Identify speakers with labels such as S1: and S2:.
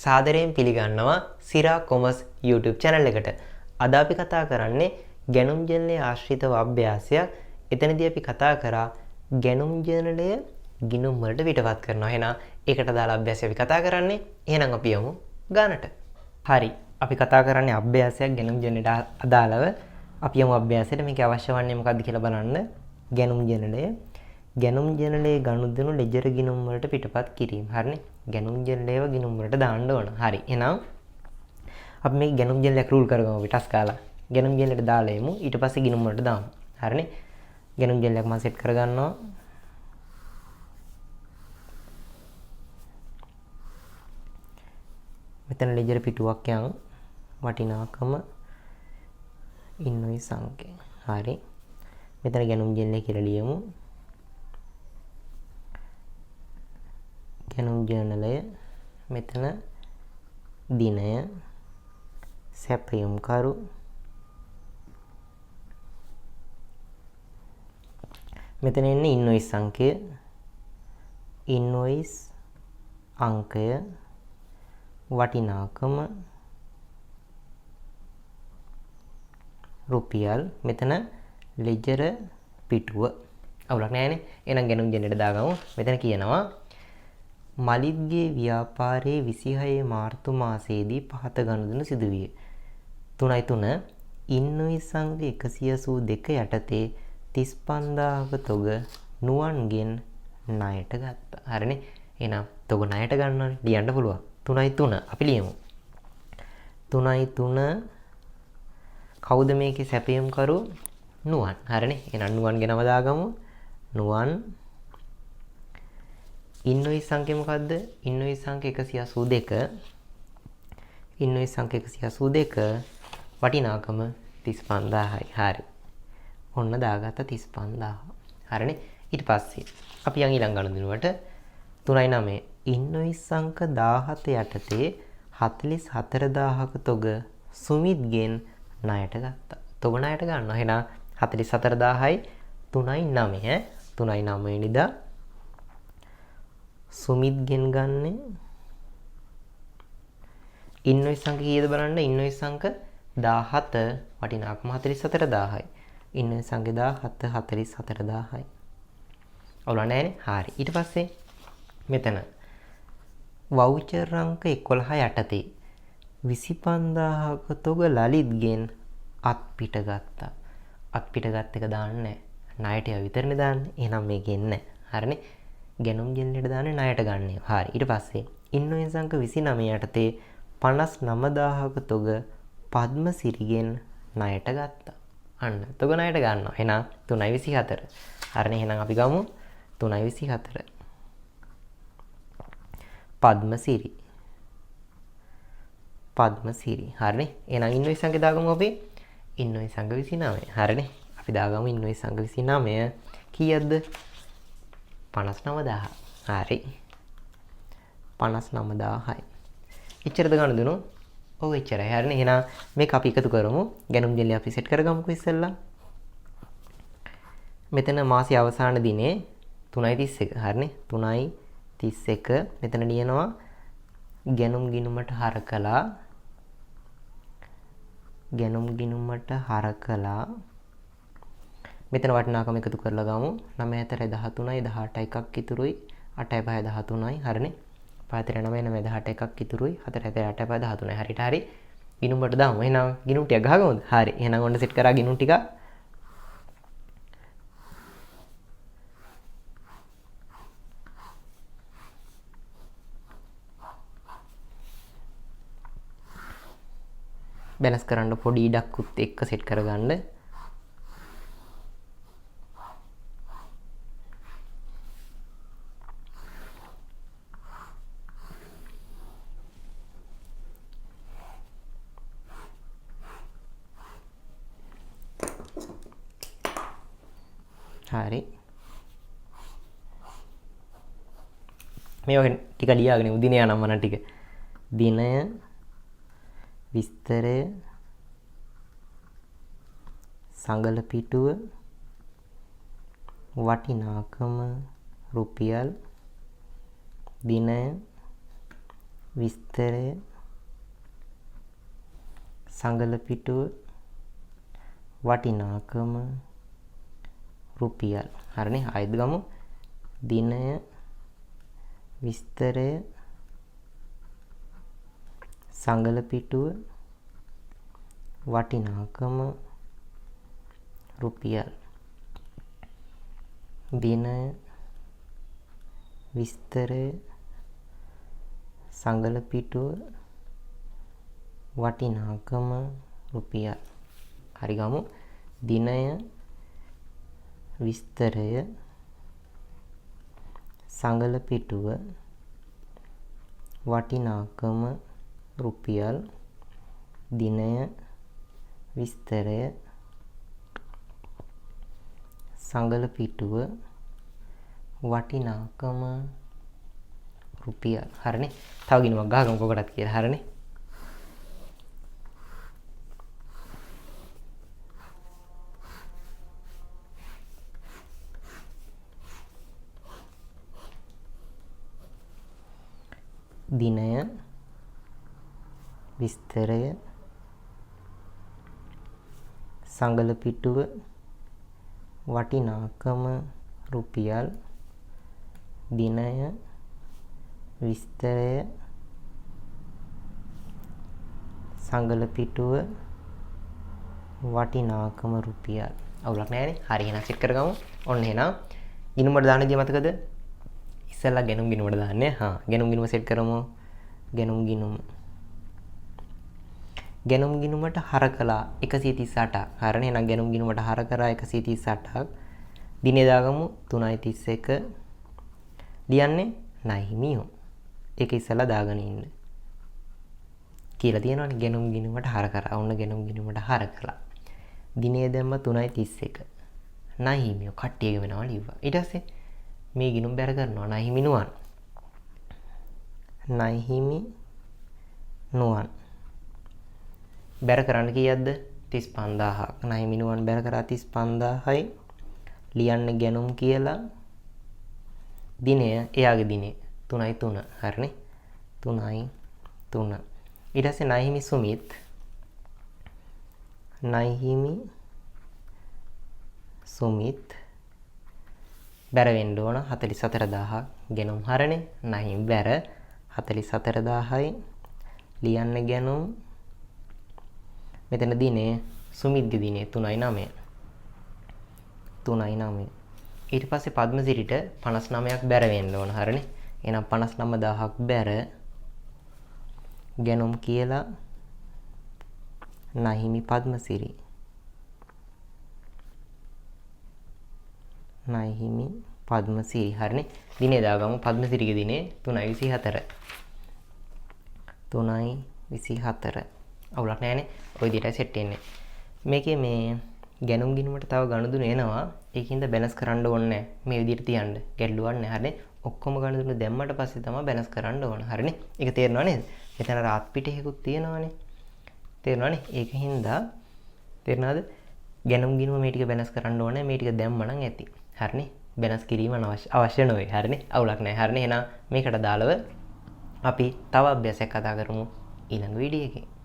S1: සාදරයෙන් පිළිගන්නවා සිරා commerce YouTube channel එකට. අද අපි කතා කරන්නේ ගැනුම් ජර්නලයේ ආශ්‍රිතව අභ්‍යාසයක්. එතනදී අපි කතා කරා ගැනුම් ජර්නලය ගිණුම් වලට පිටපත් කරනවා. එහෙනම් ඒකට දාලා අභ්‍යාසය අපි කතා කරන්නේ. එහෙනම් අපි යමු ගානට. හරි. අපි කතා කරන්නේ අභ්‍යාසයක් ගැනුම් ජර්නලයට අදාළව. අපි යමු අභ්‍යාසයට. මේක අවශ්‍ය වන්නේ මොකක්ද කියලා බලන්න. ගැනුම් ජර්නලය ගැනුම් ජර්නලයේ ගනුදෙනු ලෙජර් ගිණුම් වලට පිටපත් කිරීම. හරිනේ. ගැනුම් ජර්නලයව ගිණුම් වලට දාන්න ඕන. හරි. එහෙනම් අපි මේ ගැනුම් ජර්නලයක් රූල් කරගමු අපි ටස් කාලා. ගැනුම් ජර්නලයට දාලා එමු. ඊට පස්සේ ගිණුම් වලට දාමු. හරිනේ. ගැනුම් ජර්නලයක් මම සෙට් කරගන්නවා. මෙතන ලෙජර් පිටුවක් යන වටිනාකම ඉන්වොයිස් අංකය. හරි. මෙතන ගැනුම් ජර්නලය කියලා ලියමු. ගැනුම් ජර්නලය මෙතන දිනය සැපයුම්කරු මෙතන එන්නේ ඉන්වොයිස් අංකය ඉන්වොයිස් අංකය වටිනාකම රුපියල් මෙතන ලෙජර් පිටුව අවුලක් නැහැ නේ. එහෙනම් ගැනුම් ජර්නලයට දාගමු. මෙතන කියනවා මලිත්ගේ ව්‍යාපාරයේ 26 මාර්තු මාසයේදී පහත ගනුදෙනු සිදුවිය. 3.3 ඉන්වොයිස් අංක 182 යටතේ 35000ක තොග නුවන්ගෙන් ණයට ගත්තා. හරිනේ. එහෙනම් තොග ණයට ගන්නවනේ. ලියන්න පුළුවන්. 3.3 අපි ලියමු. 3.3 කවුද මේකේ සැපයුම්කරු? නුවන්. හරිනේ. එහෙනම් නුවන්ගේ නම දාගමු. නුවන් ඉන්වොයිස් අංකය මොකද්ද? ඉන්වොයිස් අංක 182. ඉන්වොයිස් අංක 182 වටිනාකම 35000යි. හරි. ඔන්න දාගත්ත 35000. හරිනේ. ඊට පස්සේ අපි යන් ඊළඟ ගනුදෙනුවට 3.9 ඉන්වොයිස් අංක 17 යටතේ 44000ක තොග සුමිත්ගෙන් ණයට ගත්තා. තොග ණයට ගන්නවා. එහෙනම් 44000යි 3.9 3.9 වෙනිදා සුමිත්ගෙන් ගන්න ඉන්වොයිස් අංක කීයද බලන්න. ඉන්වොයිස් අංක 17 වටිනාකම 44000යි. ඉන්වොයිස් අංක 17 44000යි. අවුල නැහැනේ. හරි. ඊට පස්සේ මෙතන වවුචර් අංක 11 යටතේ 25000ක තොග ලලිත්ගෙන් අත්පිට ගත්තා. අත්පිට ගත්ත එක දාන්නේ නැහැ. ණයට විතරනේ දාන්නේ. එහෙනම් මේකේ නැහැ. හරිනේ. ගැනුම් ජර්නලයට දාන්නේ ණයට ගන්න. හරි. ඊට පස්සේ ඉන්වොයිස් අංක 29 යටතේ 59000ක තොග පද්මසිරිගෙන් ණයට ගත්තා. අන්න තොග ණයට ගන්නවා. එහෙනම් 3.24. හරිනේ. එහෙනම් අපි ගමු 3.24. පද්මසිරි. පද්මසිරි. හරිනේ. එහෙනම් ඉන්වොයිස් අංකය දාගමු අපි. ඉන්වොයිස් අංක 29. හරිනේ. අපි දාගමු ඉන්වොයිස් අංක 29 කීයක්ද? 59000. හරි. 59000යි. එච්චරද ගනුදෙනු? ඔව් එච්චරයි. හරිනේ. එහෙනම් මේක අපි එකතු කරමු. ගැනුම් ජර්නලය අපි සෙට් කරගමුකෝ ඉස්සෙල්ලා. මෙතන මාසයේ අවසාන දිනේ 3.31. හරිනේ. 3.31 මෙතන ලියනවා ගැනුම් ගිණුමට හරකලා ගැනුම් ගිණුමට හරකලා මෙතන වටිනාකම එකතු කරලා ගමු. 9 4 13යි 18 එකක් ඉතුරුයි 8 5 13යි. හරිනේ. 5 3 9 9 18 එකක් ඉතුරුයි 4 7 8 5 13යි. හරියට හරි. ගිණුමට දාමු. එහෙනම් ගිණුම් ටික ගහගමුද? හරි. එහෙනම් ඔන්න සෙට් කරා ගිණුම් ටික. බැලන්ස් කරන්න පොඩි ඉඩක්කුත් එක්ක සෙට් කරගන්න. හරි. මේ වගේ ටික ලියාගෙන උදින යනම් මන ටික. දිනය විස්තරය සංගල පිටුව වටිනාකම රුපියල් දිනය විස්තරය සංගල පිටුව වටිනාකම රුපියල්. හරිනේ. ආයෙත් ගමු. දිනය විස්තරය සංගල පිටුව වටිනාකම රුපියල්. දිනය විස්තරය සංගල පිටුව වටිනාකම රුපියල්. හරි ගමු. දිනය විස්තරය සංගල පිටුව වටිනාකම රුපියල්. දිනය විස්තරය සංගල පිටුව වටිනාකම රුපියල්. හරිනේ. තව ගිණුමක් ගහගමු කොකටත් කියලා. හරිනේ. දිනය විස්තරය සංගල පිටුව වටිනාකම රුපියල්. දිනය විස්තරය සංගල පිටුව වටිනාකම රුපියල්. අවුලක් නැහැනේ. හරි එහෙනම් චෙක් කරගමු. ඔන්න එහෙනම් ගිණුමට දාන්න ගිය මතකද? ඉස්සෙල්ලා ගෙනුම් ගිණුමට දාන්නේ. ගෙනුම් ගිණුම සෙට් කරමු. ගෙනුම් ගිණුම. ගෙනුම් ගිණුමට හර කළා 138ක්. හරිනේ. එහෙනම් ගෙනුම් ගිණුමට හර කරා 138ක්. දිනේ දාගමු 3.31. ලියන්නේ නයිමියෝ. ඒක ඉස්සෙල්ලා දාගෙන ඉන්න. කියලා තියෙනවනේ ගෙනුම් ගිණුමට හර කරා. ඔන්න ගෙනුම් ගිණුමට හර කළා. දිනේ දැම්ම 3.31. නයිමියෝ කට්ටියක වෙනවා ලිව්වා. ඊට පස්සේ මේ ගිණුම් බැර කරනවා නයිමි නුවන්. නයිහිමි නුවන්. බැර කරන්න කීයක්ද? 35000ක්. නයිමි නුවන් බැර කරා 35000යි. ලියන්න ගෙනුම් කියලා. දිනය එයාගේ දිනේ 3.3. හරිනේ. 3.3. ඊට පස්සේ නයිහිමි සුමිත්. නයිහිමි සුමිත් බැර වෙන්න ඕන 44000ක්. ගෙනුම් හරනේ. නයිහිමි බැර 44000යි. ලියන්න ගෙනුම්. මෙතන දිනේ සුමිත්ගේ දිනේ 3.9. 3.9. ඊට පස්සේ පද්මසිරිට 59ක් බැර වෙන්න ඕන. හරිනේ. එහෙනම් 59000ක් බැර ගෙනුම් කියලා නයිහිමි පද්මසිරි. නයිහිමි පද්මසිරි. හරිනේ. දිනේ දාගමු. පද්මසිරිගේ දිනේ 3.24. 3.24. අවුලක් නැහැනේ. ওই විදිහටයි සෙට් වෙන්නේ. මේකේ මේ ගැනුම් ගිණුමට තව ගණුදුන එනවා. ඒකින්ද බැලන්ස් කරන්න ඕනේ මේ විදිහට තියන්න. ගැටලුවක් නැහැ. හරිනේ. ඔක්කොම ගණුදුන දැම්මට පස්සේ තමයි බැලන්ස් කරන්න ඕන. හරිනේ. ඒක තේරෙනව නේද? මෙතන රාත් පිටේකුත් තියෙනවනේ. තේරෙනවනේ. ඒකින්ද තේරෙනවද? ගැනුම් ගිණුම මේ ටික බැලන්ස් කරන්න ඕනේ. මේ ටික දැම්ම නම් ඇති. හරිනේ. බැලන්ස් කිරීම අවශ්‍ය නොවේ. හරිනේ. අවුලක් නැහැ. හරිනේ. එහෙනම් මේකට දාලව අපි තව අභ්‍යාසයක් කතා කරමු ඊළඟ වීඩියෝ එකේ.